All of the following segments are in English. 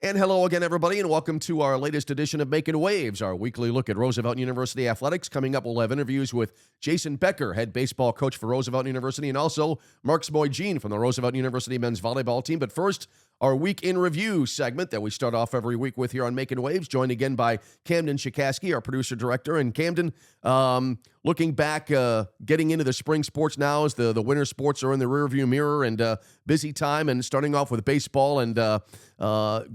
And hello again, everybody, and welcome to our latest edition of Making Waves, our weekly look at Roosevelt University athletics. Coming up, we'll have interviews with Jason Becker, head baseball coach for Roosevelt University, and also Mark Zmojdzin from the Roosevelt University men's volleyball team. But first, our Week in Review segment that we start off every week with here on Making Waves, joined again by Camden Schuchaskie, our producer-director. And Camden, looking back, getting into the spring sports now as the winter sports are in the rearview mirror, and busy time, and starting off with baseball, and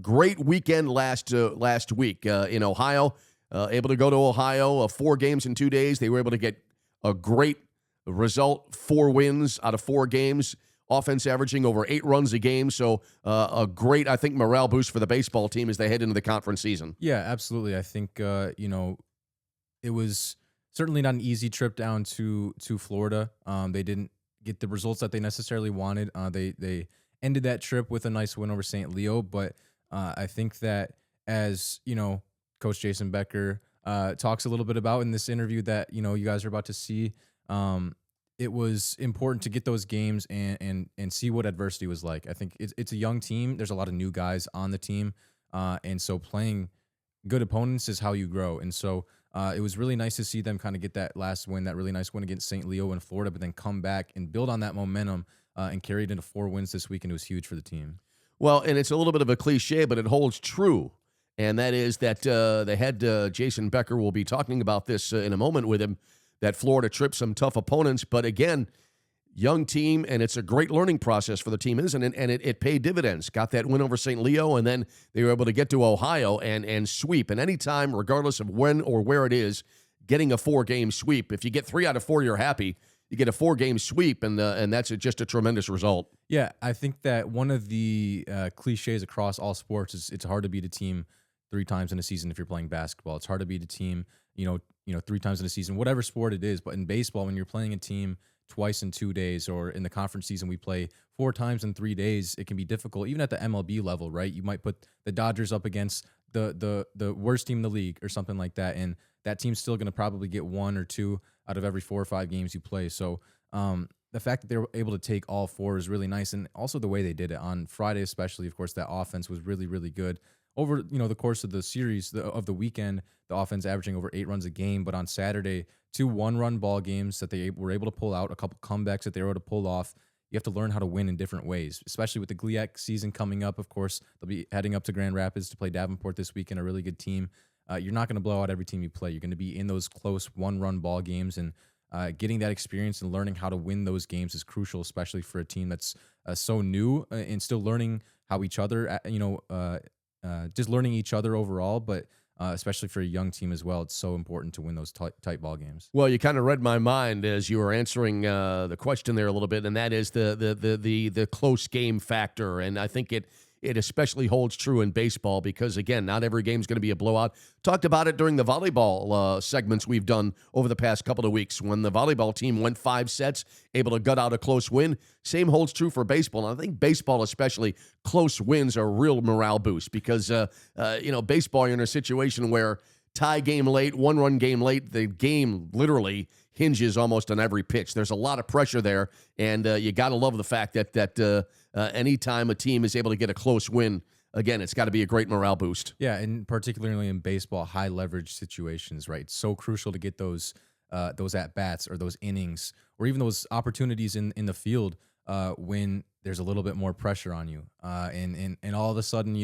great weekend last week in Ohio. Able to go to Ohio, 4 games in 2 days. They were able to get a great result, 4 wins out of 4 games. Offense averaging over 8 runs a game. So a great, I think, morale boost for the baseball team as they head into the conference season. Yeah, absolutely. I think, it was certainly not an easy trip down to Florida. They didn't get the results that they necessarily wanted. They ended that trip with a nice win over St. Leo. But I think that, as, Coach Jason Becker talks a little bit about in this interview that, you guys are about to see, it was important to get those games and see what adversity was like. I think it's a young team. There's a lot of new guys on the team. And so playing good opponents is how you grow. And so it was really nice to see them kind of get that last win, that really nice win against St. Leo in Florida, but then come back and build on that momentum and carry it into 4 wins this week. And it was huge for the team. Well, and it's a little bit of a cliche, but it holds true. And that is that the head Jason Becker will be talking about this in a moment with him, that Florida tripped some tough opponents. But again, young team, and it's a great learning process for the team, isn't it? And it paid dividends. Got that win over St. Leo, and then they were able to get to Ohio and sweep. And anytime, regardless of when or where it is, getting a 4-game sweep, if you get 3 out of 4, you're happy. You get a 4-game sweep, and that's just a tremendous result. Yeah, I think that one of the cliches across all sports is it's hard to beat a team 3 times in a season if you're playing basketball. It's hard to beat a team, 3 times in a season, whatever sport it is. But in baseball, when you're playing a team twice in 2 days, or in the conference season, we play 4 times in 3 days, it can be difficult, even at the MLB level, right? You might put the Dodgers up against the worst team in the league or something like that, and that team's still going to probably get 1 or 2 out of every 4 or 5 games you play. So the fact that they were able to take all 4 is really nice, and also the way they did it on Friday, especially. Of course, that offense was really, really good. Over the course of the series of the weekend, the offense averaging over 8 runs a game. But on Saturday, 2 one-run ball games that they were able to pull out, a couple comebacks that they were able to pull off. You have to learn how to win in different ways, especially with the GLIAC season coming up. Of course, they'll be heading up to Grand Rapids to play Davenport this weekend, a really good team. You're not going to blow out every team you play. You're going to be in those close one-run ball games, and getting that experience and learning how to win those games is crucial, especially for a team that's so new and still learning how each other, just learning each other overall, but especially for a young team as well, it's so important to win those tight ball games. Well, you kind of read my mind as you were answering the question there a little bit, and that is the close game factor. And I think it especially holds true in baseball because, again, not every game is going to be a blowout. Talked about it during the volleyball segments we've done over the past couple of weeks when the volleyball team went 5 sets, able to gut out a close win. Same holds true for baseball. And I think baseball especially, close wins are a real morale boost because, baseball, you're in a situation where tie game late, 1-run game late, the game literally hinges almost on every pitch. There's a lot of pressure there, and you got to love the fact that anytime a team is able to get a close win, again, it's got to be a great morale boost. Yeah, and particularly in baseball, high leverage situations, right? It's so crucial to get those at-bats or those innings or even those opportunities in the field when there's a little bit more pressure on you. And all of a sudden,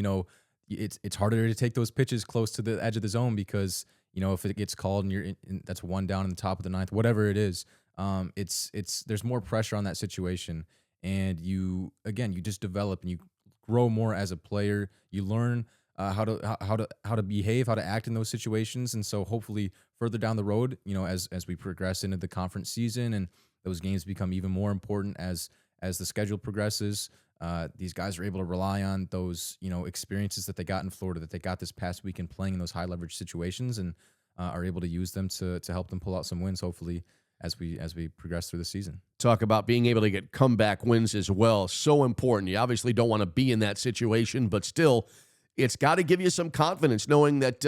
it's harder to take those pitches close to the edge of the zone because, if it gets called and that's 1 down in the top of the 9th, whatever it is, there's more pressure on that situation. And you just develop and you grow more as a player. You learn how to behave, how to act in those situations. And so hopefully further down the road, as we progress into the conference season and those games become even more important as the schedule progresses, these guys are able to rely on those, experiences that they got in Florida, that they got this past weekend playing in those high leverage situations, and are able to use them to help them pull out some wins, hopefully, as we progress through the season. Talk about being able to get comeback wins as well. So important. You obviously don't want to be in that situation, but still, it's got to give you some confidence knowing that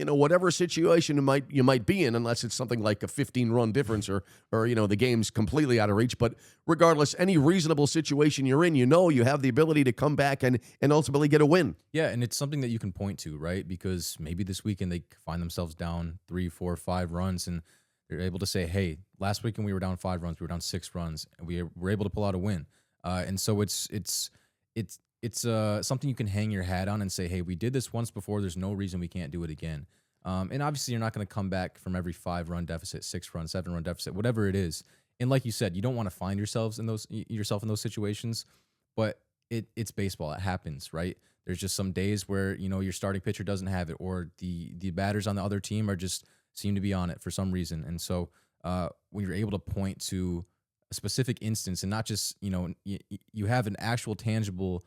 whatever situation you might be in, unless it's something like a 15-run difference or the game's completely out of reach. But regardless, any reasonable situation you're in, you have the ability to come back and ultimately get a win. Yeah, and it's something that you can point to, right? Because maybe this weekend they find themselves down 3, 4, 5 runs, and they're able to say, "Hey, last weekend we were down 5 runs, we were down 6 runs, and we were able to pull out a win." And so it's something you can hang your hat on and say, "Hey, we did this once before. There's no reason we can't do it again." And obviously, you're not going to come back from every 5-run deficit, 6-run, 7-run deficit, whatever it is. And like you said, you don't want to find yourself in those situations, but it's baseball. It happens, right? There's just some days where your starting pitcher doesn't have it, or the batters on the other team seem to be on it for some reason. And so when you're able to point to a specific instance and not just you have an actual tangible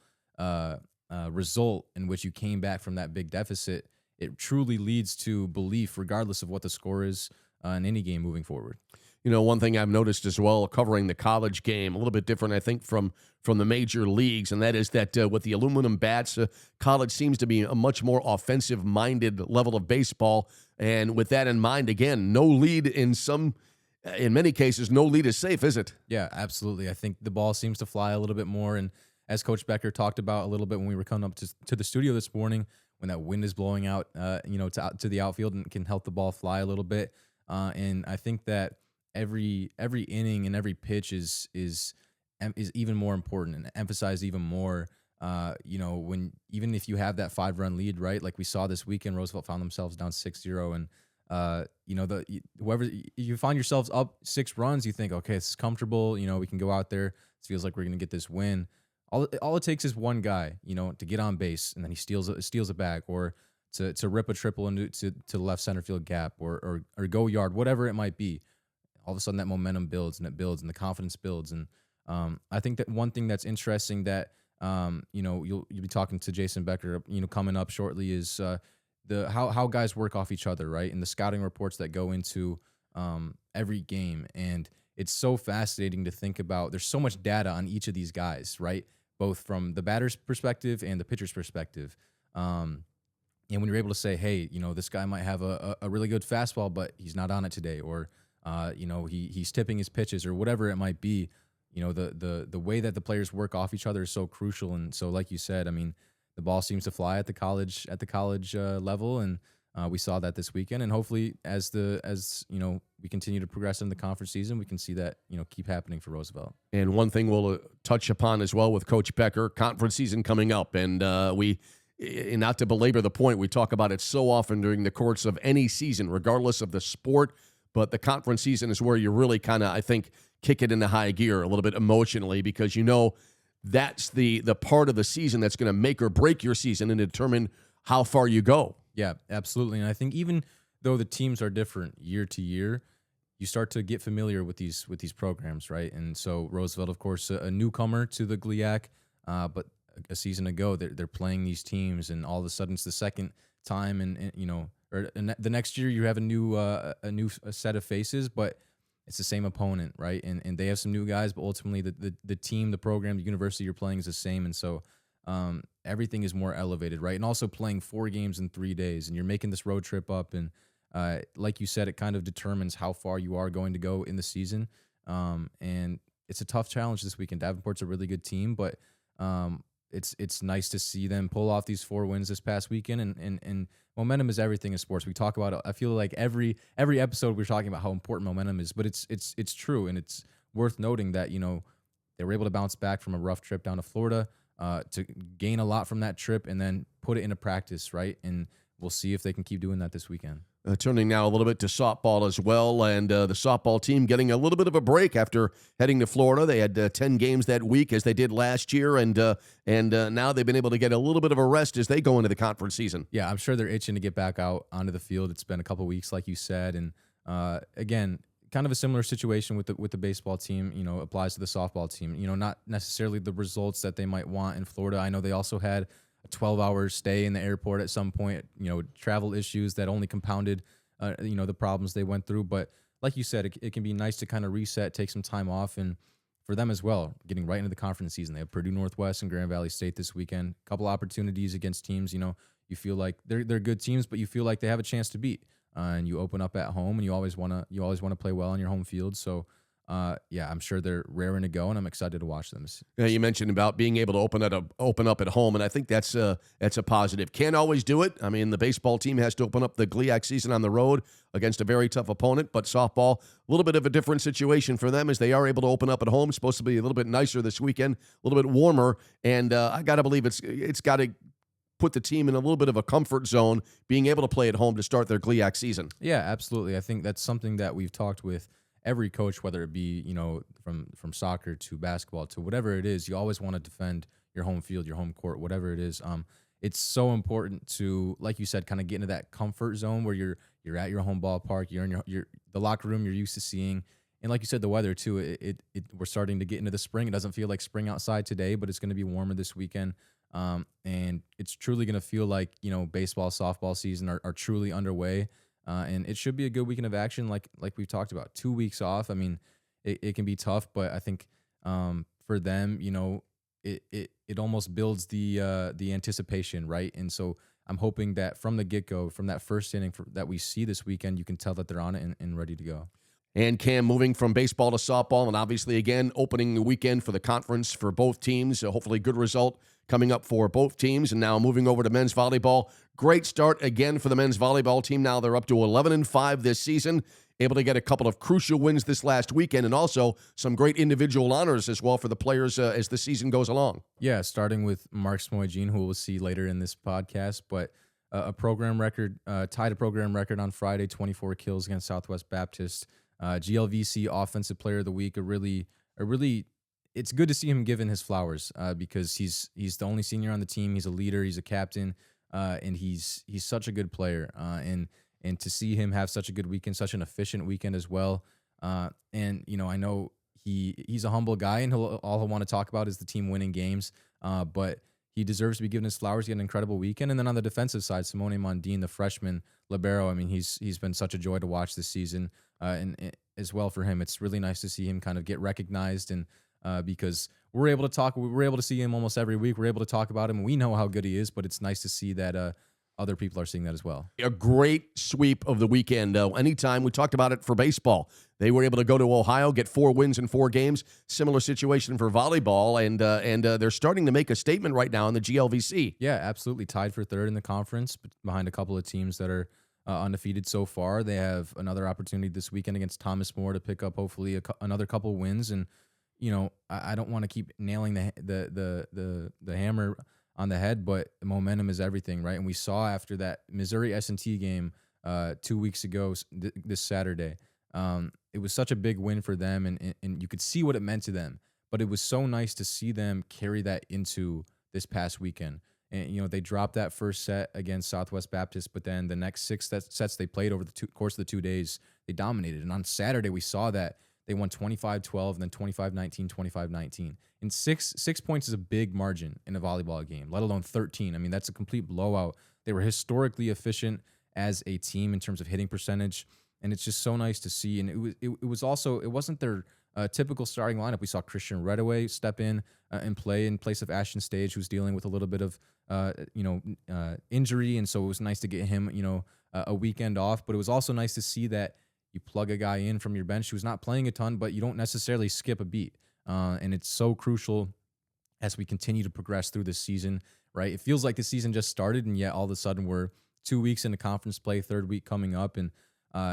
result in which you came back from that big deficit, it truly leads to belief, regardless of what the score is in any game moving forward. One thing I've noticed as well, covering the college game, a little bit different, I think, from the major leagues, and that is that with the aluminum bats, college seems to be a much more offensive-minded level of baseball. And with that in mind, again, no lead in many cases, no lead is safe, is it? Yeah, absolutely. I think the ball seems to fly a little bit more, and as Coach Becker talked about a little bit when we were coming up to the studio this morning, when that wind is blowing out, to the outfield and can help the ball fly a little bit. And I think that every inning and every pitch is even more important and emphasized even more. When even if you have that 5-run lead, right? Like we saw this weekend, Roosevelt found themselves down 6-0, and whoever you find yourselves up 6 runs, you think, okay, this is comfortable. We can go out there. It feels like we're gonna get this win. All it takes is one guy, to get on base, and then he steals a bag, or to rip a triple into the left center field gap, or go yard, whatever it might be. All of a sudden, that momentum builds, and it builds, and the confidence builds. And I think that one thing that's interesting that you'll be talking to Jason Becker, coming up shortly, is how guys work off each other, right? And the scouting reports that go into every game, and it's so fascinating to think about. There's so much data on each of these guys, right? Both from the batter's perspective and the pitcher's perspective. And when you're able to say, hey, this guy might have a really good fastball, but he's not on it today, or he's tipping his pitches, or whatever it might be. The way that the players work off each other is so crucial. And so, like you said, I mean, the ball seems to fly at the college level, and we saw that this weekend. And hopefully, as we continue to progress in the conference season, we can see that keep happening for Roosevelt. And one thing we'll touch upon as well with Coach Becker, conference season coming up, and not to belabor the point, we talk about it so often during the course of any season, regardless of the sport. But the conference season is where you really kind of, I think, kick it into high gear a little bit emotionally, because that's the part of the season that's going to make or break your season and determine how far you go. Yeah, absolutely. And I think even though the teams are different year to year, you start to get familiar with these programs, right? And so Roosevelt, of course, a newcomer to the GLIAC, but a season ago they're playing these teams, and all of a sudden it's the second time, and the next year you have a new set of faces, but it's the same opponent, right? And they have some new guys, but ultimately the team, the program, the university you're playing is the same, and so everything is more elevated, right? And also playing 4 games in 3 days, and you're making this road trip up, and like you said, it kind of determines how far you are going to go in the season. And it's a tough challenge this weekend. Davenport's a really good team, but it's nice to see them pull off these 4 wins this past weekend. And momentum is everything in sports. We talk about it. I feel like every episode we're talking about how important momentum is, but it's true, and it's worth noting that they were able to bounce back from a rough trip down to Florida, to gain a lot from that trip and then put it into practice, right? And we'll see if they can keep doing that this weekend. Turning now a little bit to softball as well, and the softball team getting a little bit of a break after heading to Florida. They had 10 games that week, as they did last year, and now they've been able to get a little bit of a rest as they go into the conference season. Yeah, I'm sure they're itching to get back out onto the field. It's been a couple weeks, like you said, and again, kind of a similar situation with the baseball team. Applies to the softball team. Not necessarily the results that they might want in Florida. I know they also had a 12-hour stay in the airport at some point, travel issues that only compounded, the problems they went through. But like you said, it can be nice to kind of reset, take some time off. And for them as well, getting right into the conference season. They have Purdue Northwest and Grand Valley State this weekend. A couple opportunities against teams, you feel like they're good teams, but you feel like they have a chance to beat. And you open up at home, and you always want to play well on your home field. So, I'm sure they're raring to go, and I'm excited to watch them. Yeah, you mentioned about being able to open up at home, and I think that's a positive. Can't always do it. I mean, the baseball team has to open up the GLIAC season on the road against a very tough opponent, but softball, a little bit of a different situation for them as they are able to open up at home. It's supposed to be a little bit nicer this weekend, a little bit warmer, and I got to believe it's got to put the team in a little bit of a comfort zone, being able to play at home to start their GLIAC season. Yeah, absolutely. I think that's something that we've talked with every coach, whether it be, from soccer to basketball to whatever it is. You always want to defend your home field, your home court, whatever it is. It's so important to, like you said, kind of get into that comfort zone where you're at your home ballpark, you're in the locker room you're used to seeing. And like you said, the weather too, we're starting to get into the spring. It doesn't feel like spring outside today, but it's going to be warmer this weekend. And it's truly going to feel like, baseball, softball season are truly underway. And it should be a good weekend of action, like we've talked about. 2 weeks off. I mean, it can be tough, but I think for them, it almost builds the anticipation, right? And so I'm hoping that from the get-go, from that first inning that we see this weekend, you can tell that they're on it and ready to go. And Cam, moving from baseball to softball, and obviously, again, opening the weekend for the conference for both teams. Hopefully, good result coming up for both teams. And now moving over to men's volleyball. Great start again for the men's volleyball team. Now they're up to 11-5 this season, able to get a couple of crucial wins this last weekend, and also some great individual honors as well for the players as the season goes along. Yeah, starting with Mark Zmojdzin, who we'll see later in this podcast, but a program record, tied a program record on Friday, 24 kills against Southwest Baptist. GLVC Offensive Player of the Week. It's good to see him given his flowers because he's the only senior on the team. He's a leader. He's a captain, and he's such a good player. And to see him have such a good weekend, such an efficient weekend as well. I know he's a humble guy, and all he'll want to talk about is the team winning games. But he deserves to be given his flowers. He had an incredible weekend. And then on the defensive side, Simone Mondin, the freshman libero. I mean, he's been such a joy to watch this season. And as well for him, it's really nice to see him kind of get recognized, and because we're able to see him almost every week. We're able to talk about him, and we know how good he is. But it's nice to see that other people are seeing that as well. A great sweep of the weekend. Anytime we talked about it for baseball, they were able to go to Ohio, get 4 wins in 4 games. Similar situation for volleyball, and they're starting to make a statement right now in the GLVC. Yeah, absolutely. Tied for third in the conference, behind a couple of teams that are undefeated so far. They have another opportunity this weekend against Thomas More to pick up hopefully another couple wins. And I don't want to keep nailing the hammer on the head, but momentum is everything, right? And we saw after that Missouri S&T game 2 weeks ago, this Saturday, it was such a big win for them, and you could see what it meant to them. But it was so nice to see them carry that into this past weekend. And, they dropped that first set against Southwest Baptist, but then the next 6 sets they played over the course of the 2 days, they dominated. And on Saturday, we saw that they won 25-12, and then 25-19, 25-19. And 6 points is a big margin in a volleyball game, let alone 13. I mean, that's a complete blowout. They were historically efficient as a team in terms of hitting percentage, and it's just so nice to see. And it wasn't their typical starting lineup. We saw Christian Redaway step in and play in place of Ashton Stage, who's dealing with a little bit of injury, and so it was nice to get him a weekend off. But it was also nice to see that you plug a guy in from your bench who's not playing a ton, but you don't necessarily skip a beat. And it's so crucial as we continue to progress through this season, right? It feels like the season just started, and yet all of a sudden we're 2 weeks into conference play, 3rd week coming up, and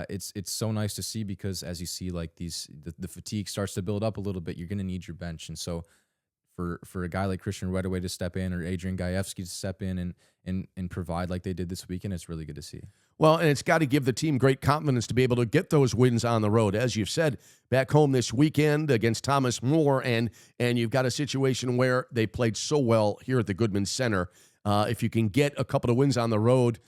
it's so nice to see, because as you see, like the fatigue starts to build up a little bit, you're going to need your bench. And so for a guy like Christian Redaway to step in, or Adrian Gajewski to step in and provide like they did this weekend, it's really good to see. Well, and it's got to give the team great confidence to be able to get those wins on the road. As you've said, back home this weekend against Thomas More, and you've got a situation where they played so well here at the Goodman Center. If you can get a couple of wins on the road,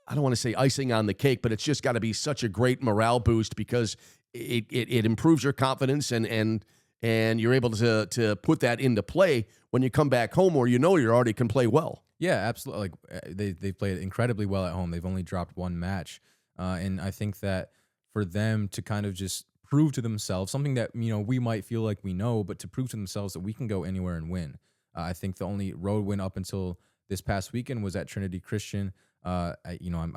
I don't want to say icing on the cake, but it's just got to be such a great morale boost, because it improves your confidence, and you're able to put that into play when you come back home, where you already can play well. Yeah, absolutely. Like they played incredibly well at home. They've only dropped 1 match, and I think that for them to kind of just prove to themselves something that we might feel like we know, but to prove to themselves that we can go anywhere and win. I think the only road win up until this past weekend was at Trinity Christian. I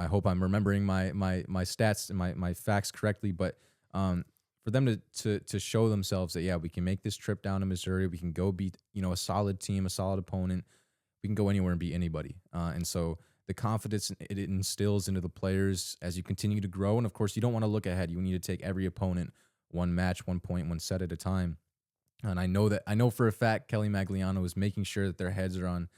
hope I'm remembering my stats and my facts correctly, but for them to show themselves that, yeah, we can make this trip down to Missouri, we can go beat a solid team, a solid opponent, we can go anywhere and beat anybody. And so the confidence it instills into the players as you continue to grow. And of course, you don't want to look ahead. You need to take every opponent one match, 1 point, one set at a time. And I know for a fact Kelly Magliano is making sure that their heads are on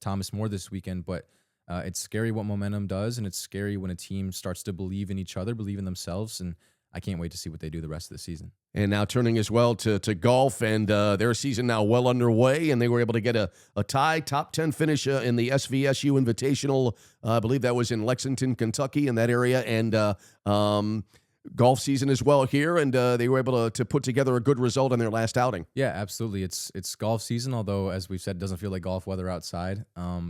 Thomas More this weekend. But it's scary what momentum does, and it's scary when a team starts to believe in each other, believe in themselves, and I can't wait to see what they do the rest of the season. And now turning as well to golf, and their season now well underway, and they were able to get a tie top 10 finish in the SVSU Invitational. I believe that was in Lexington, Kentucky, in that area, and golf season as well here, and they were able to put together a good result in their last outing. Yeah, absolutely. It's golf season, although as we've said, it doesn't feel like golf weather outside.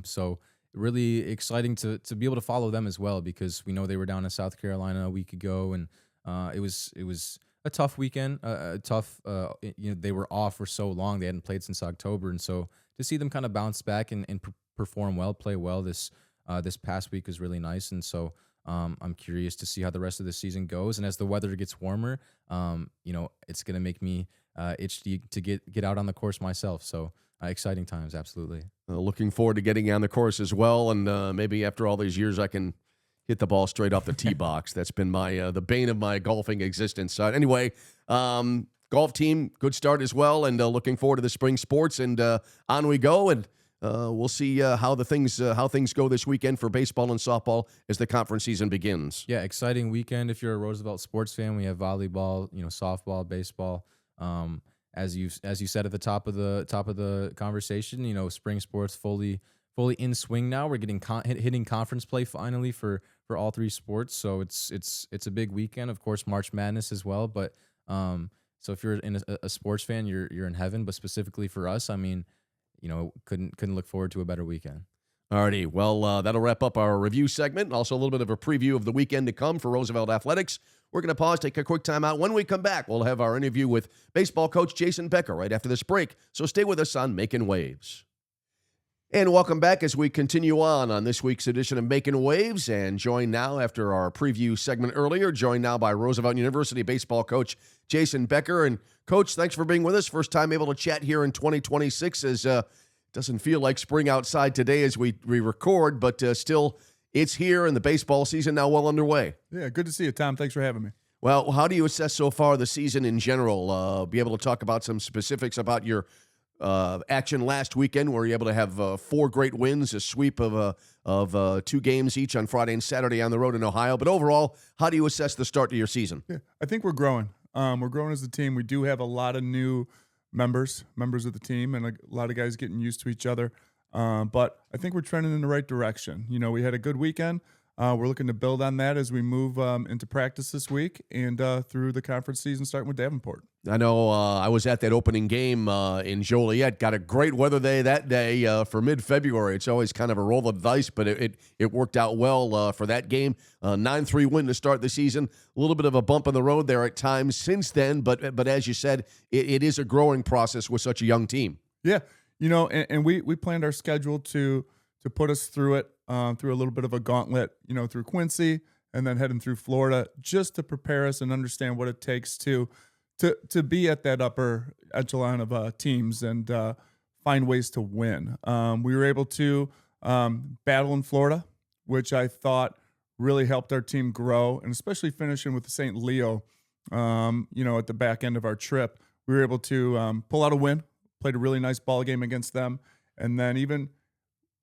So really exciting to be able to follow them as well, because we know they were down in South Carolina a week ago, and it was a tough weekend, they were off for so long. They hadn't played since October. And so to see them kind of bounce back and perform well, play well this past week is really nice. And so I'm curious to see how the rest of the season goes. And as the weather gets warmer, it's going to make me itch to get out on the course myself. So exciting times. Absolutely. Looking forward to getting on the course as well. And maybe after all these years, I can hit the ball straight off the tee box. That's been my the bane of my golfing existence. Anyway, golf team, good start as well, and looking forward to the spring sports. And on we go, and we'll see how things go this weekend for baseball and softball as the conference season begins. Yeah, exciting weekend if you're a Roosevelt sports fan. We have volleyball, softball, baseball. As you said at the top of the conversation, spring sports fully in swing now. We're getting hitting conference play finally for all three sports. So it's a big weekend. Of course, March Madness as well. But so if you're a sports fan, you're in heaven. But specifically for us, I mean, couldn't look forward to a better weekend. Alrighty, well, that'll wrap up our review segment, and also a little bit of a preview of the weekend to come for Roosevelt Athletics. We're going to pause, take a quick time out. When we come back, we'll have our interview with baseball coach Jason Becker right after this break. So stay with us on Making Waves. And welcome back as we continue on this week's edition of Making Waves, and joined now after our preview segment earlier, joined now by Roosevelt University baseball coach Jason Becker. And Coach, thanks for being with us. First time able to chat here in 2026, as doesn't feel like spring outside today as we record, but still it's here, and the baseball season now well underway. Yeah, good to see you, Tom. Thanks for having me. Well, how do you assess so far the season in general? Be able to talk about some specifics about your action last weekend, where you're able to have 4 great wins, a sweep of 2 games each on Friday and Saturday on the road in Ohio. But overall, how do you assess the start to your season? Yeah, I think we're growing. We're growing as a team. We do have a lot of new members of the team, and a lot of guys getting used to each other. But I think we're trending in the right direction. We had a good weekend. We're looking to build on that as we move into practice this week and through the conference season, starting with Davenport. I know I was at that opening game in Joliet. Got a great weather day that day for mid-February. It's always kind of a roll of the dice, but it worked out well for that game. 9-3 win to start the season. A little bit of a bump on the road there at times since then, but as you said, it is a growing process with such a young team. Yeah, and we planned our schedule to put us through it, through a little bit of a gauntlet, through Quincy and then heading through Florida, just to prepare us and understand what it takes to be at that upper echelon of teams and find ways to win. We were able to battle in Florida, which I thought really helped our team grow, and especially finishing with the St. Leo, at the back end of our trip. We were able to pull out a win, played a really nice ball game against them, and then even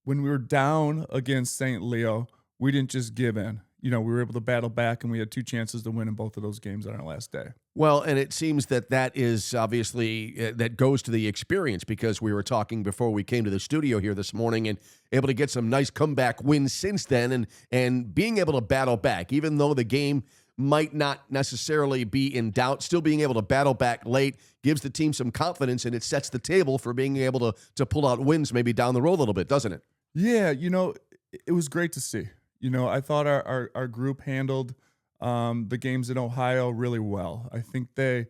when we were down against St. Leo, we didn't just give in. We were able to battle back, and we had 2 chances to win in both of those games on our last day. Well, and it seems that is obviously that goes to the experience, because we were talking before we came to the studio here this morning, and able to get some nice comeback wins since then, and being able to battle back, even though the game might not necessarily be in doubt, still being able to battle back late gives the team some confidence, and it sets the table for being able to pull out wins maybe down the road a little bit, doesn't it? Yeah, it was great to see. I thought our group handled the games in Ohio really well. I think they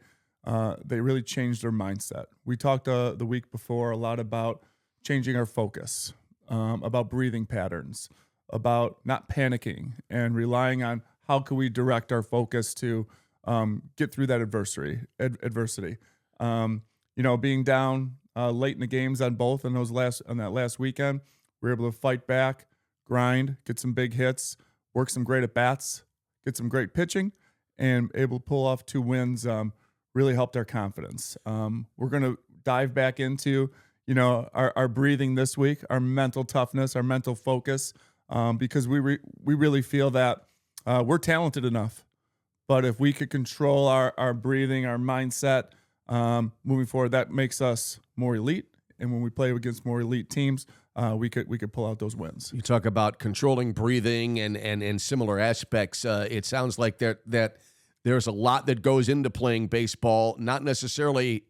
really changed their mindset. We talked the week before a lot about changing our focus, about breathing patterns, about not panicking and relying on how can we direct our focus to get through that adversity. Being down late in the games on both on that last weekend, we were able to fight back, grind, get some big hits, work some great at bats, get some great pitching, and able to pull off 2 wins. Really helped our confidence. We're going to dive back into our breathing this week, our mental toughness, our mental focus, because we really feel that we're talented enough. But if we could control our breathing, our mindset moving forward, that makes us more elite. And when we play against more elite teams, we could pull out those wins. You talk about controlling breathing and similar aspects. It sounds like that there's a lot that goes into playing baseball, not necessarily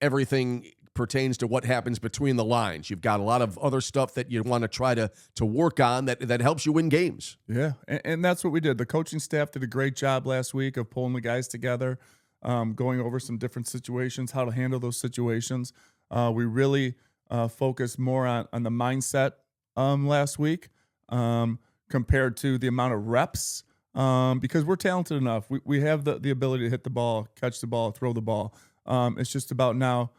everything pertains to what happens between the lines. You've got a lot of other stuff that you want to try to work on that helps you win games. Yeah, and that's what we did. The coaching staff did a great job last week of pulling the guys together, going over some different situations, how to handle those situations. We really focused more on the mindset last week compared to the amount of reps because we're talented enough. We have the ability to hit the ball, catch the ball, throw the ball. It's just about now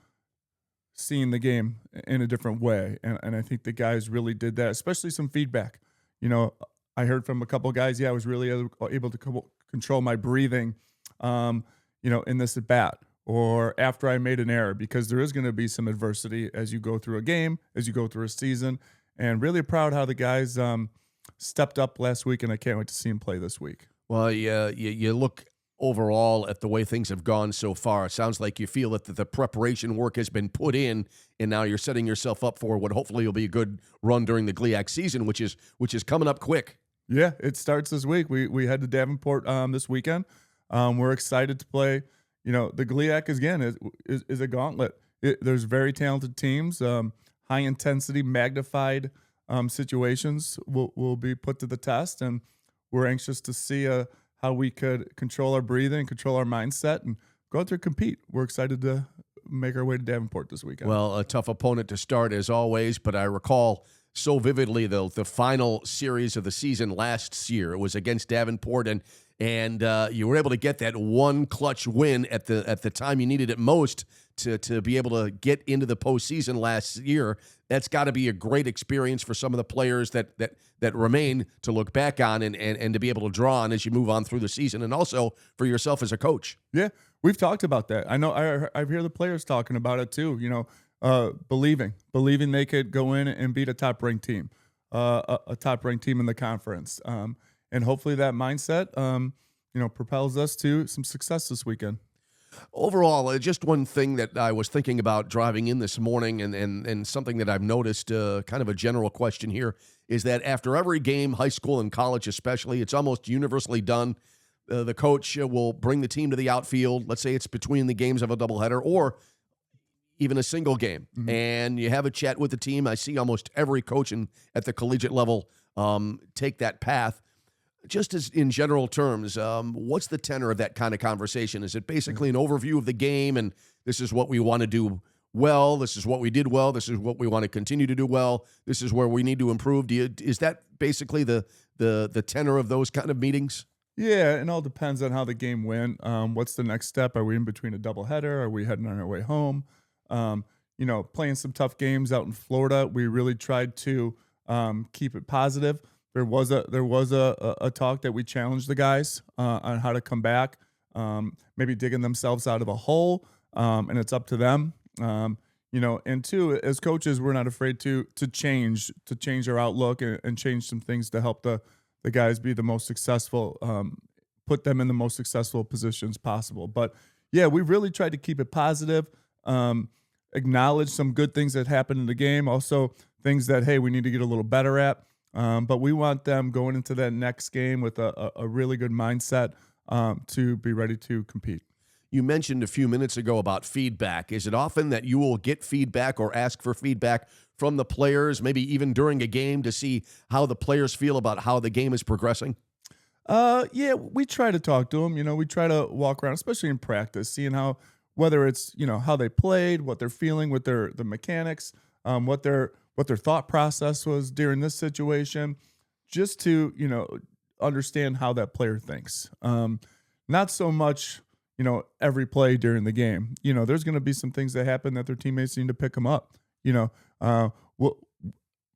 seeing the game in a different way. And I think the guys really did that, especially some feedback. I heard from a couple of guys, I was really able to control my breathing, in this at bat or after I made an error, because there is going to be some adversity as you go through a game, as you go through a season, and really proud how the guys stepped up last week, and I can't wait to see them play this week. Well, you look overall at the way things have gone so far. It sounds like you feel that the preparation work has been put in, and now you're setting yourself up for what hopefully will be a good run during the GLIAC season, which is coming up quick. Yeah, it starts this week. We head to Davenport this weekend. We're excited to play. The GLIAC again is a gauntlet. There's very talented teams, high intensity, magnified situations will be put to the test, and we're anxious to see how we could control our breathing, control our mindset, and go out there and compete. We're excited to make our way to Davenport this weekend. Well, a tough opponent to start as always, but I recall so vividly the final series of the season last year. It was against Davenport, and you were able to get that one clutch win at the time you needed it most to be able to get into the postseason last year. That's got to be a great experience for some of the players that remain to look back on and to be able to draw on as you move on through the season, and also for yourself as a coach. Yeah, we've talked about that. I know I hear the players talking about it too. Believing they could go in and beat a top-ranked team, a top-ranked team in the conference, and hopefully that mindset, propels us to some success this weekend. Overall, just one thing that I was thinking about driving in this morning, and something that I've noticed, kind of a general question here, is that after every game, high school and college especially, it's almost universally done. The coach will bring the team to the outfield. Let's say it's between the games of a doubleheader or even a single game, and you have a chat with the team. I see almost every coach at the collegiate level take that path. Just as in general terms, what's the tenor of that kind of conversation? Is it basically an overview of the game, and this is what we want to do well, this is what we did well, this is what we want to continue to do well, this is where we need to improve? Is that basically the tenor of those kind of meetings? Yeah, it all depends on how the game went. What's the next step? Are we in between a doubleheader? Are we heading on our way home? Playing some tough games out in Florida, we really tried to keep it positive. There was a talk that we challenged the guys on how to come back, maybe digging themselves out of a hole, and it's up to them. And two, as coaches, we're not afraid to change our outlook and change some things to help the guys be the most successful, put them in the most successful positions possible. But yeah, we really tried to keep it positive, acknowledge some good things that happened in the game, also things that, hey, we need to get a little better at. But we want them going into that next game with a really good mindset to be ready to compete. You mentioned a few minutes ago about feedback. Is it often that you will get feedback or ask for feedback from the players, maybe even during a game, to see how the players feel about how the game is progressing? Yeah, we try to talk to them. We try to walk around, especially in practice, seeing how, whether it's how they played, what they're feeling with the mechanics, what their thought process was during this situation, just to understand how that player thinks. Not so much every play during the game. There's going to be some things that happen that their teammates need to pick them up. Well,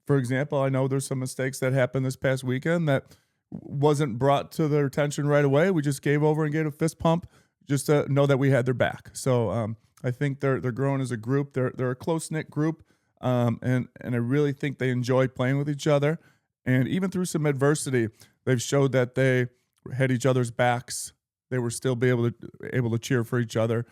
for example, I know there's some mistakes that happened this past weekend that wasn't brought to their attention right away. We just gave over and gave a fist pump just to know that we had their back. So I think they're growing as a group. They're a close knit group, and I really think they enjoy playing with each other. And even through some adversity, they've showed that they had each other's backs. They were still able to cheer for each other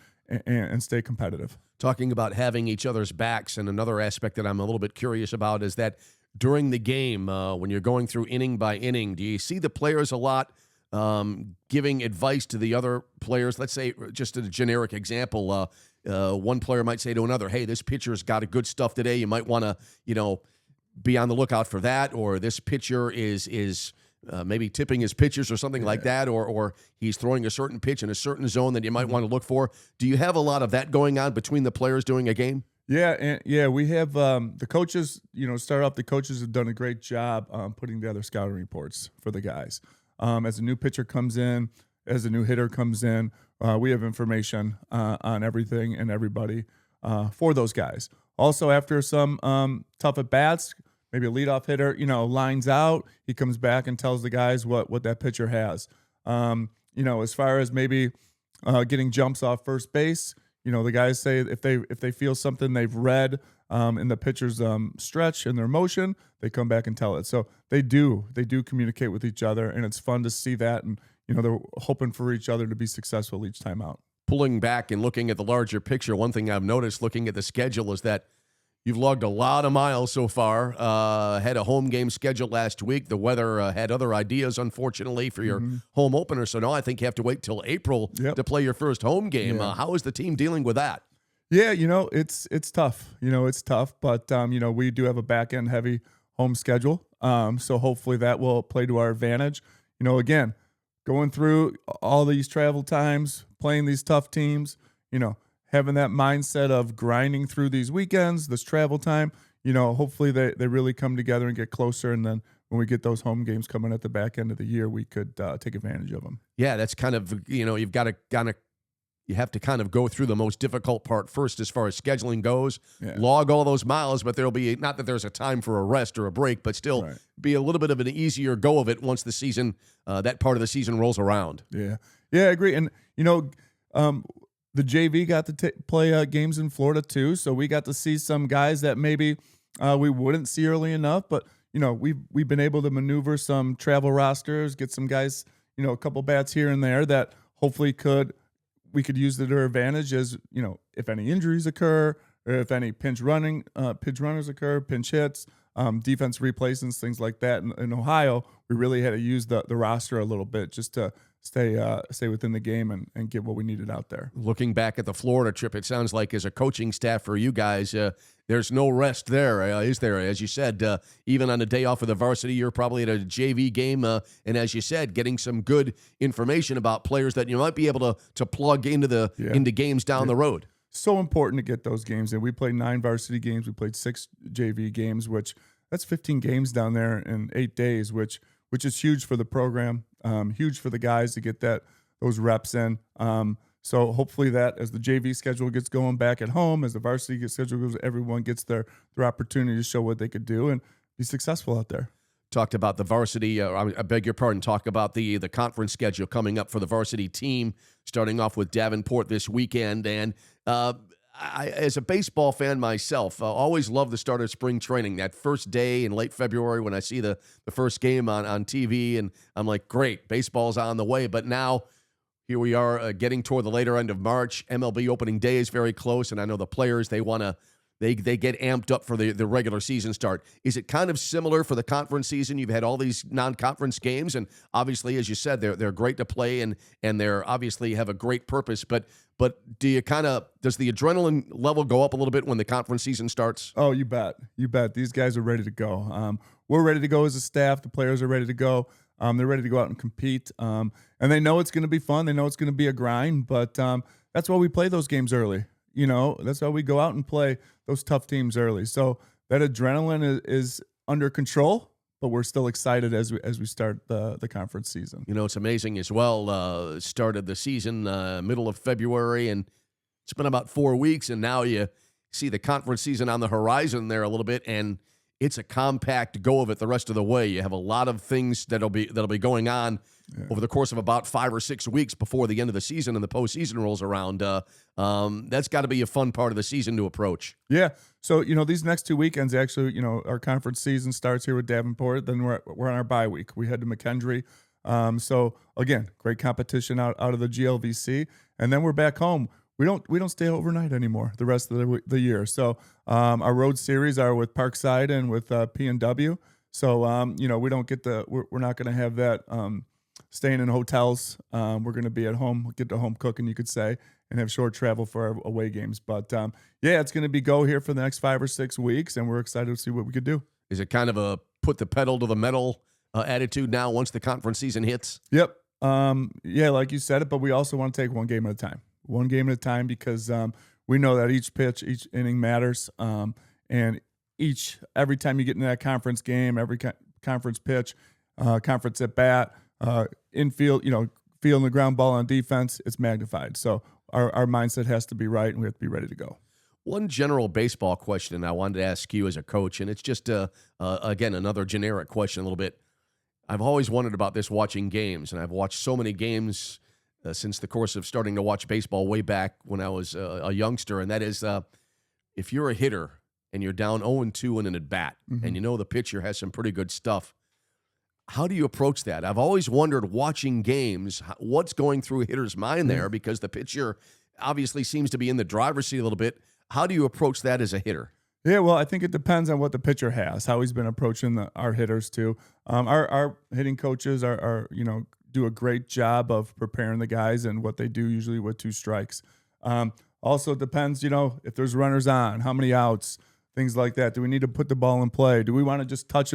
and stay competitive. Talking about having each other's backs, and another aspect that I'm a little bit curious about is that during the game, when you're going through inning by inning, do you see the players a lot giving advice to the other players? Let's say, just a generic example, one player might say to another, hey, this pitcher's got a good stuff today. You might want to, be on the lookout for that, or this pitcher is maybe tipping his pitches or something like that, or he's throwing a certain pitch in a certain zone that you might want to look for. Do you have a lot of that going on between the players during a game? Yeah, we have the coaches. Start off. The coaches have done a great job putting together scouting reports for the guys. As a new pitcher comes in, as a new hitter comes in, we have information on everything and everybody for those guys. Also, after some tough at bats, maybe a leadoff hitter, lines out, he comes back and tells the guys what that pitcher has. As far as maybe getting jumps off first base. The guys say if they feel something they've read in the pitcher's stretch and their motion, they come back and tell it. So they do communicate with each other, and it's fun to see that. And they're hoping for each other to be successful each time out. Pulling back and looking at the larger picture, one thing I've noticed looking at the schedule is that you've logged a lot of miles so far. Had a home game scheduled last week. The weather had other ideas, unfortunately, for your home opener. So now I think you have to wait till April to play your first home game. Yeah. How is the team dealing with that? Yeah, it's tough. It's tough, but we do have a back end heavy home schedule. So hopefully that will play to our advantage. Again, going through all these travel times, playing these tough teams, having that mindset of grinding through these weekends, this travel time, hopefully they really come together and get closer. And then when we get those home games coming at the back end of the year, we could take advantage of them. Yeah, that's kind of, you've got to you have to kind of go through the most difficult part first as far as scheduling goes, log all those miles, but there'll be, not that there's a time for a rest or a break, but still be a little bit of an easier go of it once the season, that part of the season rolls around. Yeah, I agree. And, the JV got to play games in Florida too, so we got to see some guys that maybe we wouldn't see early enough. But we've been able to maneuver some travel rosters, get some guys, a couple bats here and there that hopefully we could use to their advantage as if any injuries occur, or if any pinch runners occur, pinch hits, defense replacements, things like that. In Ohio, we really had to use the roster a little bit just to stay within the game and get what we needed out there. Looking back at the Florida trip, it sounds like as a coaching staff for you guys, there's no rest there, is there? As you said, even on a day off of the varsity, you're probably at a JV game, and as you said, getting some good information about players that you might be able to plug into into games down the road. So important to get those games in. We played 9 varsity games. We played 6 JV games, that's 15 games down there in 8 days, which is huge for the program, huge for the guys to get those reps in. So hopefully that as the JV schedule gets going back at home, as the varsity schedule goes, everyone gets their opportunity to show what they could do and be successful out there. Talked about the varsity, I beg your pardon, talk about the conference schedule coming up for the varsity team, starting off with Davenport this weekend. And I, as a baseball fan myself, always love the start of spring training, that first day in late February when I see the first game on TV, and I'm like, great, baseball's on the way. But now here we are getting toward the later end of March. MLB opening day is very close, and I know the players, they get amped up for the regular season start. Is it kind of similar for the conference season? You've had all these non-conference games, and obviously, as you said, they're great to play, and they're obviously have a great purpose. But does the adrenaline level go up a little bit when the conference season starts? Oh, you bet. These guys are ready to go. We're ready to go as a staff. The players are ready to go. They're ready to go out and compete, and they know it's going to be fun. They know it's going to be a grind, but that's why we play those games early. That's why we go out and play those tough teams early. So that adrenaline is under control, but we're still excited as we start the conference season. It's amazing as well. Started the season middle of February, and it's been about 4 weeks, and now you see the conference season on the horizon there a little bit, and it's a compact go of it the rest of the way. You have a lot of things that'll be going on over the course of about 5 or 6 weeks before the end of the season and the postseason rolls around. That's got to be a fun part of the season to approach. Yeah. So, these next 2 weekends, actually, our conference season starts here with Davenport. Then we're on our bye week. We head to McKendree. So, again, great competition out of the GLVC. And then we're back home. We don't stay overnight anymore the rest of the year. So, our road series are with Parkside and with P&W. So, we don't get we're not going to have that staying in hotels. We're going to be at home, get to home cooking, you could say, and have short travel for our away games. But, it's going to be go here for the next 5 or 6 weeks, and we're excited to see what we could do. Is it kind of a put the pedal to the metal attitude now once the conference season hits? Yep. Like you said it, but we also want to take one game at a time. One game at a time because we know that each pitch, each inning matters. And every time you get into that conference game, every conference pitch, conference at bat, infield, fielding the ground ball on defense, it's magnified. So our mindset has to be right, and we have to be ready to go. One general baseball question I wanted to ask you as a coach, and it's just, again, another generic question a little bit. I've always wondered about this watching games, and I've watched so many games since the course of starting to watch baseball way back when I was a youngster, and that is if you're a hitter and you're down 0-2 in an at-bat, and the pitcher has some pretty good stuff, how do you approach that? I've always wondered, watching games, what's going through a hitter's mind there, because the pitcher obviously seems to be in the driver's seat a little bit. How do you approach that as a hitter? Yeah, well, I think it depends on what the pitcher has, how he's been approaching our hitters too. Our hitting coaches are do a great job of preparing the guys and what they do usually with 2 strikes. Also depends, if there's runners on, how many outs, things like that. Do we need to put the ball in play? Do we want to just touch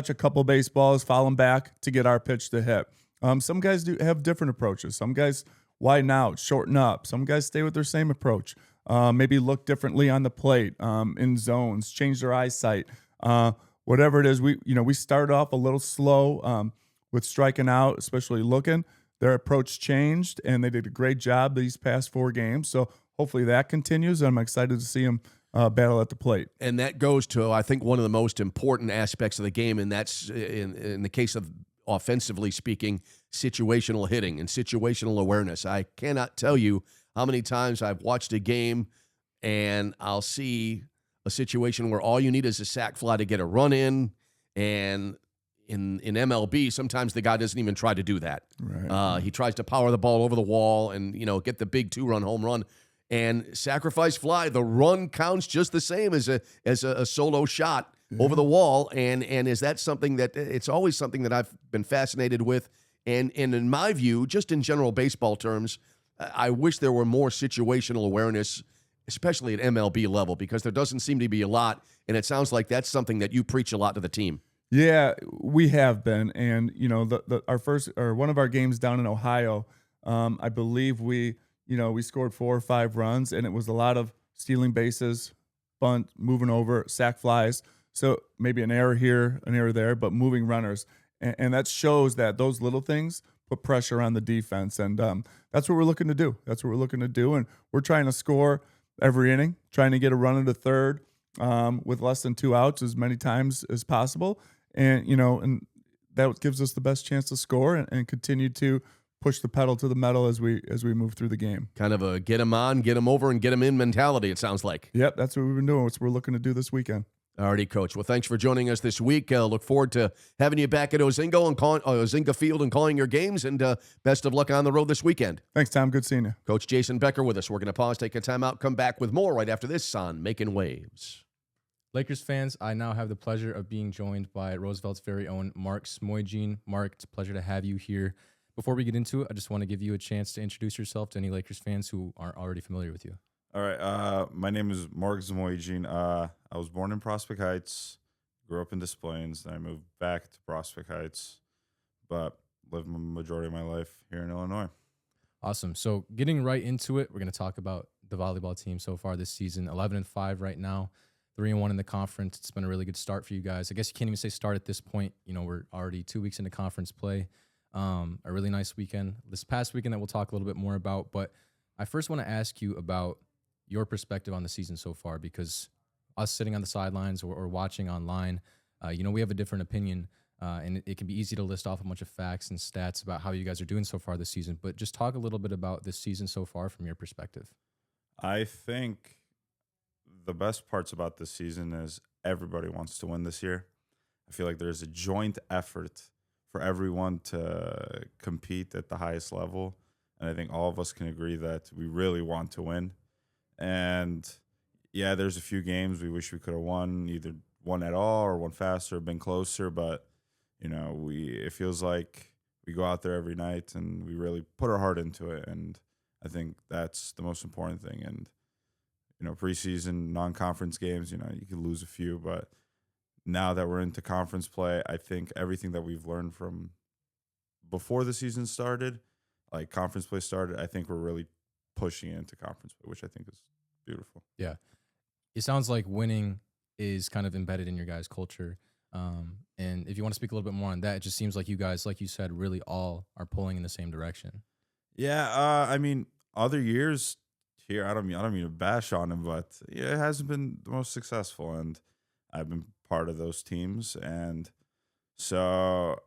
a couple baseballs, foul them back to get our pitch to hit? Some guys do have different approaches. Some guys widen out, shorten up. Some guys stay with their same approach. Maybe look differently on the plate, in zones, change their eyesight. Whatever it is, we started off a little slow with striking out, especially looking. Their approach changed, and they did a great job these past 4 games. So hopefully that continues. I'm excited to see them battle at the plate. And that goes to, I think, one of the most important aspects of the game, and that's, in the case of offensively speaking, situational hitting and situational awareness. I cannot tell you how many times I've watched a game and I'll see a situation where all you need is a sac fly to get a run in, and in MLB, sometimes the guy doesn't even try to do that. Right. He tries to power the ball over the wall and, get the big 2-run home run. And sacrifice fly, the run counts just the same as a solo shot over the wall. And is that something that it's always something that I've been fascinated with? And in my view, just in general baseball terms, I wish there were more situational awareness, especially at MLB level, because there doesn't seem to be a lot. And it sounds like that's something that you preach a lot to the team. Yeah, we have been. And, one of our games down in Ohio, I believe we scored 4 or 5 runs, and it was a lot of stealing bases, bunt, moving over, sac flies. So maybe an error here, an error there, but moving runners. And that shows that those little things put pressure on the defense. And that's what we're looking to do. And we're trying to score every inning, trying to get a run into third with less than 2 outs as many times as possible. And, and that gives us the best chance to score and continue to push the pedal to the metal as we move through the game. Kind of a get them on, get them over, and get them in mentality, it sounds like. Yep, that's what we've been doing. That's what we're looking to do this weekend. Alrighty, Coach. Well, thanks for joining us this week. Look forward to having you back at Ozinga Field and calling your games, and best of luck on the road this weekend. Thanks, Tom. Good seeing you. Coach Jason Becker with us. We're going to pause, take a timeout, come back with more right after this on Making Waves. Lakers fans, I now have the pleasure of being joined by Roosevelt's very own Mark Zmojdzin. Mark, it's a pleasure to have you here. Before we get into it, I just want to give you a chance to introduce yourself to any Lakers fans who aren't already familiar with you. All right. My name is Mark Zmojdzin. I was born in Prospect Heights, grew up in Des Plaines, then I moved back to Prospect Heights but live the majority of my life here in Illinois. Awesome. So getting right into it, we're going to talk about the volleyball team so far this season. 11-5 right now, 3-1 in the conference. It's been a really good start for you guys. I guess you can't even say start at this point. You know, we're already 2 weeks into conference play. A really nice weekend this past weekend that we'll talk a little bit more about. But I first want to ask you about your perspective on the season so far, because us sitting on the sidelines or watching online, you know, we have a different opinion. And it can be easy to list off a bunch of facts and stats about how you guys are doing so far this season. But just talk a little bit about this season so far from your perspective. I think the best parts about this season is everybody wants to win this year. I feel like there's a joint effort for everyone to compete at the highest level. And I think all of us can agree that we really want to win. And yeah, there's a few games we wish we could have won, either won at all or won faster, been closer, but you know, it feels like we go out there every night and we really put our heart into it. And I think that's the most important thing. And, you know, preseason, non-conference games, you know, you could lose a few. But now that we're into conference play, I think everything that we've learned from before the season started, like conference play started, I think we're really pushing it into conference play, which I think is beautiful. Yeah. It sounds like winning is kind of embedded in your guys' culture. And if you want to speak a little bit more on that, it just seems like you guys, like you said, really all are pulling in the same direction. Yeah, I mean, other years here, I don't mean to bash on him, but yeah, it hasn't been the most successful, and I've been part of those teams, and so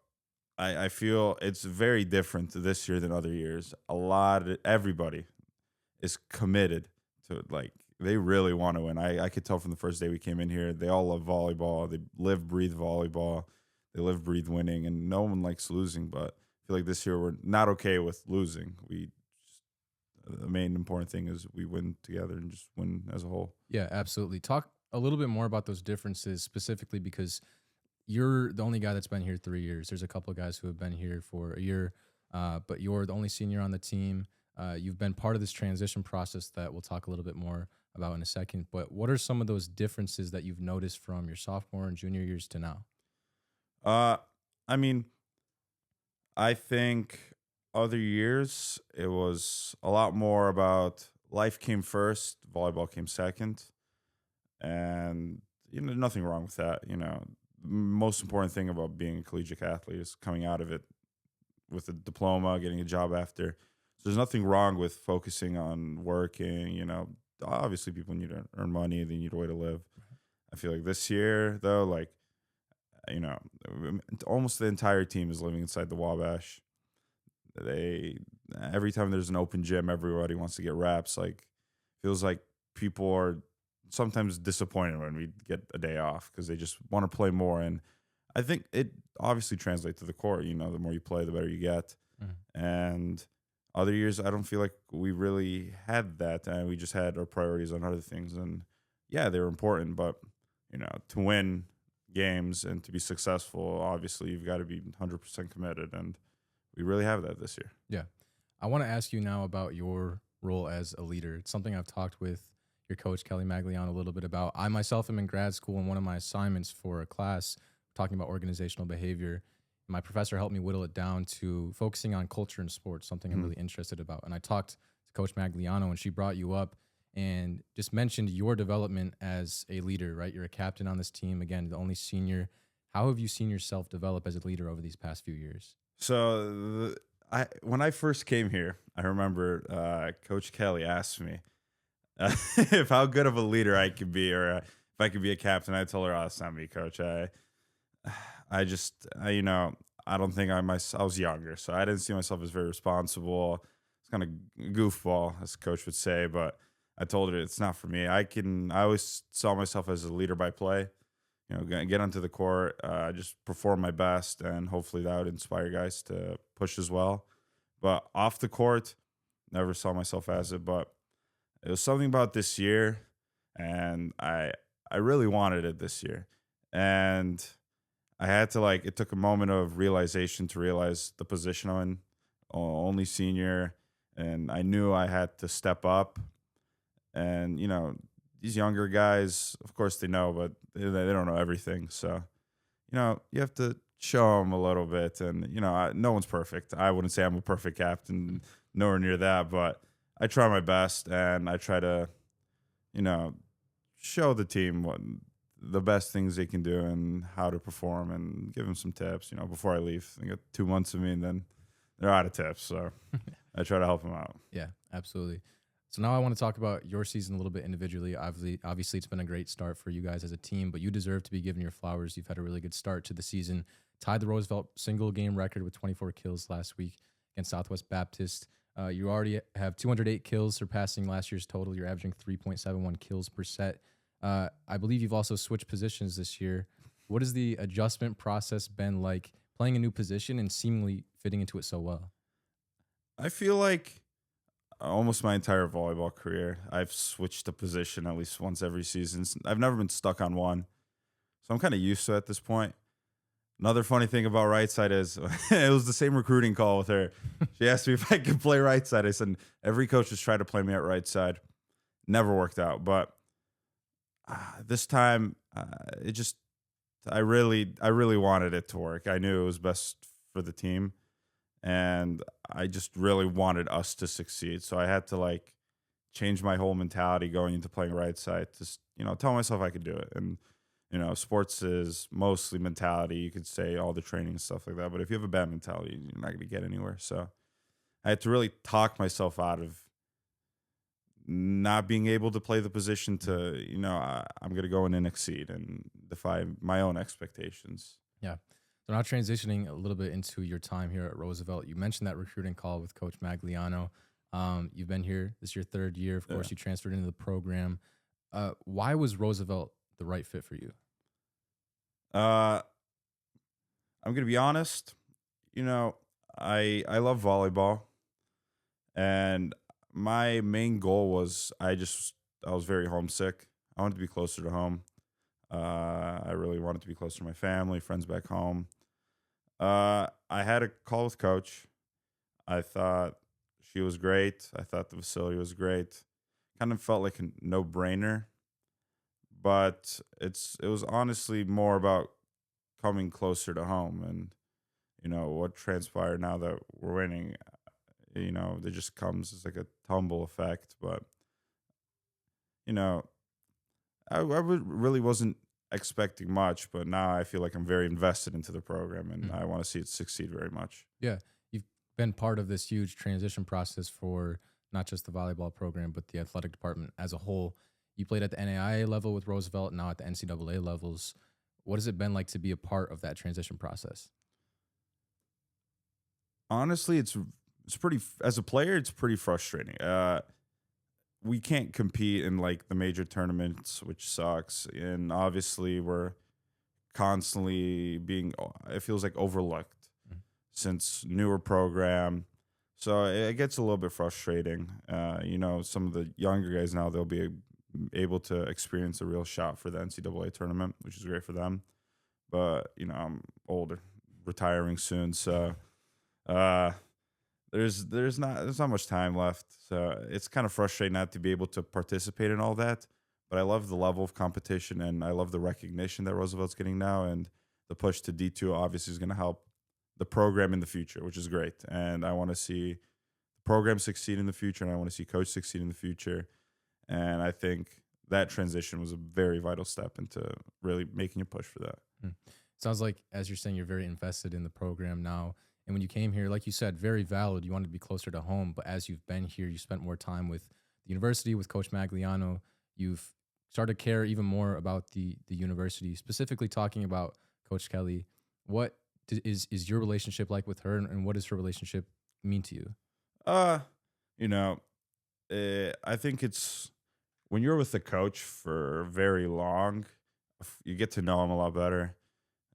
I feel it's very different this year than other years. Everybody is committed to, like, they really want to win. I could tell from the first day we came in here, they all love volleyball. They live, breathe volleyball. They live, breathe winning, and no one likes losing. But I feel like this year we're not okay with losing. The main important thing is we win together and just win as a whole. Yeah, absolutely. Talk a little bit more about those differences, specifically because you're the only guy that's been here 3 years. There's a couple of guys who have been here for a year, but you're the only senior on the team. You've been part of this transition process that we'll talk a little bit more about in a second. But what are some of those differences that you've noticed from your sophomore and junior years to now? I mean, I think other years it was a lot more about life came first, volleyball came second, and you know, nothing wrong with that. You know, most important thing about being a collegiate athlete is coming out of it with a diploma, getting a job after. So there's nothing wrong with focusing on working. You know, obviously people need to earn money, they need a way to live. I feel like this year though, like, you know, almost the entire team is living inside the Wabash. Every time there's an open gym, everybody wants to get reps. Like, feels like people are sometimes disappointed when we get a day off because they just want to play more. And I think it obviously translates to the court. You know, the more you play, the better you get. And other years, I don't feel like we really had that, and we just had our priorities on other things. And yeah, they were important, but you know, to win games and to be successful, obviously you've got to be 100% committed, and we really have that this year. Yeah. I want to ask you now about your role as a leader. It's something I've talked with your coach, Kelly Magliano, a little bit about. I myself am in grad school, and one of my assignments for a class talking about organizational behavior, my professor helped me whittle it down to focusing on culture in sports, something I'm really interested about. And I talked to Coach Magliano, and she brought you up and just mentioned your development as a leader, right? You're a captain on this team, again, the only senior. How have you seen yourself develop as a leader over these past few years? So when I first came here, I remember Coach Kelly asked me if how good of a leader I could be, or if I could be a captain. I told her, "Oh, that's not me, Coach. You know, I don't think I was younger, so I didn't see myself as very responsible. It's kind of goofball, as the coach would say, but I told her it's not for me. I always saw myself as a leader by play. You know, get onto the court, just perform my best, and hopefully that would inspire guys to push as well. But off the court, never saw myself as it. But it was something about this year, and I really wanted it this year. And I had to, like, it took a moment of realization to realize the position I'm in, only senior, and I knew I had to step up. And, you know, these younger guys, of course they know, but they don't know everything. So, you know, you have to show them a little bit. And, no one's perfect. I wouldn't say I'm a perfect captain, nowhere near that, but I try my best, and I try to, show the team what the best things they can do and how to perform, and give them some tips, before I leave. They got 2 months of me, and then they're out of tips. So I try to help them out. Yeah, absolutely. So now I want to talk about your season a little bit individually. Obviously, it's been a great start for you guys as a team, but you deserve to be given your flowers. You've had a really good start to the season. Tied the Roosevelt single game record with 24 kills last week against Southwest Baptist. You already have 208 kills, surpassing last year's total. You're averaging 3.71 kills per set. I believe you've also switched positions this year. What has the adjustment process been like, playing a new position and seemingly fitting into it so well? I feel like almost my entire volleyball career, I've switched a position at least once every season. I've never been stuck on one. So I'm kind of used to it at this point. Another funny thing about right side is it was the same recruiting call with her. She asked me if I could play right side. I said, every coach has tried to play me at right side. Never worked out. But this time, I really wanted it to work. I knew it was best for the team. And I just really wanted us to succeed. So I had to change my whole mentality going into playing right side to, tell myself I could do it. And, sports is mostly mentality. You could say all the training and stuff like that. But if you have a bad mentality, you're not going to get anywhere. So I had to really talk myself out of not being able to play the position to, I'm going to go in and exceed and defy my own expectations. Yeah. So now transitioning a little bit into your time here at Roosevelt, you mentioned that recruiting call with Coach Magliano. You've been here. This is your third year. Of course, you transferred into the program. Why was Roosevelt the right fit for you? I'm going to be honest. I love volleyball, and my main goal was I was very homesick. I wanted to be closer to home. I really wanted to be closer to my family, friends back home. I had a call with Coach. I thought she was great. I thought the facility was great. Kind of felt like a no-brainer. But it was honestly more about coming closer to home. And, what transpired now that we're winning, there just comes, it's like a tumble effect. But, I really wasn't expecting much, but now I feel like I'm very invested into the program, and I want to see it succeed very much. Yeah, you've been part of this huge transition process for not just the volleyball program, but the athletic department as a whole. You played at the NAIA level with Roosevelt, now at the NCAA levels. What has it been like to be a part of that transition process? Honestly, it's pretty, as a player, it's pretty frustrating. We can't compete in the major tournaments, which sucks. And obviously we're constantly it feels like overlooked since newer program. So it gets a little bit frustrating. Some of the younger guys now, they'll be able to experience a real shot for the NCAA tournament, which is great for them. But, I'm older, retiring soon. So, there's not much time left, so it's kind of frustrating not to be able to participate in all that. But I love the level of competition, and I love the recognition that Roosevelt's getting now, and the push to D2 obviously is going to help the program in the future, which is great. And I want to see the program succeed in the future, and I want to see Coach succeed in the future. And I think that transition was a very vital step into really making a push for that. Sounds like, as you're saying, you're very invested in the program now. And when you came here, like you said, very valid. You wanted to be closer to home. But as you've been here, you spent more time with the university, with Coach Magliano. You've started to care even more about the university, specifically talking about Coach Kelly. What is your relationship like with her, and what does her relationship mean to you? I think it's when you're with the coach for very long, you get to know him a lot better.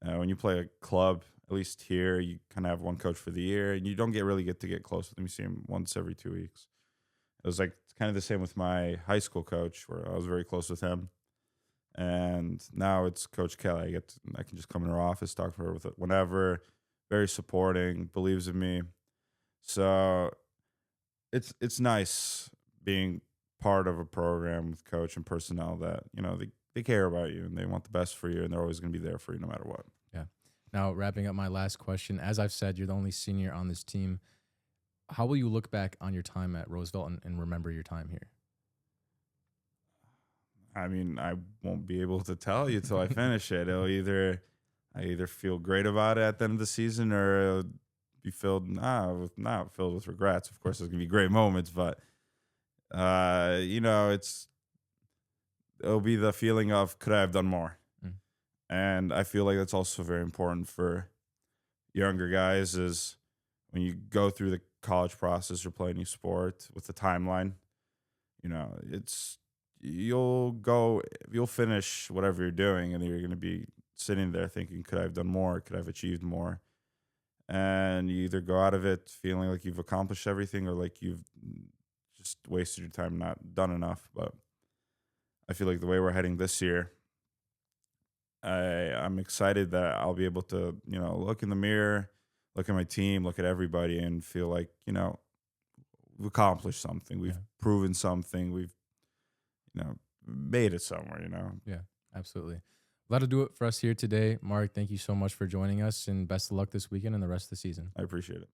When you play a club, at least here, you kind of have one coach for the year, and you don't really get to get close with him. You see him once every 2 weeks. It was kind of the same with my high school coach, where I was very close with him. And now it's Coach Kelly. I can just come in her office, talk to her whenever. Very supporting, believes in me. So it's nice being part of a program with coach and personnel that they care about you and they want the best for you, and they're always going to be there for you no matter what. Yeah. Now, wrapping up my last question, as I've said, you're the only senior on this team. How will you look back on your time at Roosevelt and remember your time here? I mean, I won't be able to tell you till I finish it. I either feel great about it at the end of the season, or it'll be filled with regrets. Of course, there's gonna be great moments, but it'll be the feeling of, could I have done more? Mm. And I feel like that's also very important for younger guys, is when you go through the college process or play a new sport with the timeline, you'll finish whatever you're doing, and you're going to be sitting there thinking, could I have done more? Could I have achieved more? And you either go out of it feeling like you've accomplished everything, or like you've just wasted your time, not done enough. But I feel like the way we're heading this year, I'm excited that I'll be able to, look in the mirror, look at my team, look at everybody, and feel like, we've accomplished something. We've proven something. We've, made it somewhere, Yeah, absolutely. That'll do it for us here today. Mark, thank you so much for joining us, and best of luck this weekend and the rest of the season. I appreciate it.